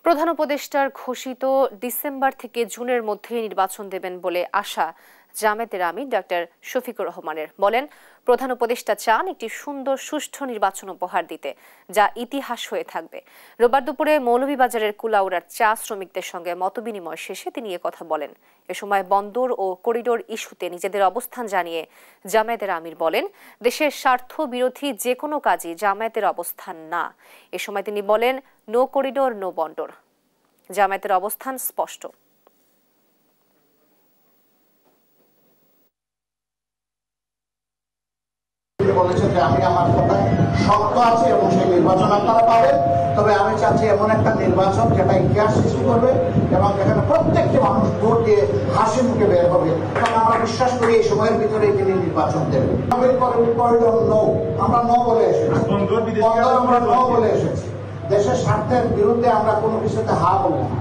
প্রধান উপদেষ্টার ঘোষিত ডিসেম্বর থেকে জুনের মধ্যে নির্বাচন দেবেন বলে আশা জামায়াতের আমির ডক্টর শফিকুর রহমানের। বলেন, প্রধান উপদেষ্টা চান একটি সুন্দর সুষ্ঠু নির্বাচন উপহার দিতে, যা ইতিহাস হয়ে থাকবে। রোববার দুপুরে মৌলভীবাজারের কুলাউড়ার চা শ্রমিকদের সঙ্গে মতবিনিময় শেষে তিনি কথা বলেন। এ সময় বন্দর ও করিডোর ইস্যুতে নিজেদের অবস্থান জানিয়ে জামায়াতের আমির বলেন, দেশের স্বার্থ বিরোধী যে কোনো কাজই জামায়াতের অবস্থান না। এ সময় তিনি বলেন, নো করিডোর নো বন্দর। জামায়াতের অবস্থান স্পষ্ট। বলেছেন যে আমি আমার কথায় শক্ত আছে এবং সেই নির্বাচন আপনারা পাবেন। তবে আমি চাচ্ছি এমন একটা নির্বাচন যেটা ইতিহাস সৃষ্টি করবে এবং যেখানে প্রত্যেকটি মানুষ ভোট দিয়ে হাসি মুখে বের হবে এবং আমরা বিশ্বাস করি এই সময়ের ভিতরে তিনি নির্বাচন দেবেন। আমরা নো বলে এসেছি, আমরা নো বলে এসেছি। দেশের স্বার্থের বিরুদ্ধে আমরা কোনো কিছুতে হা বলি না।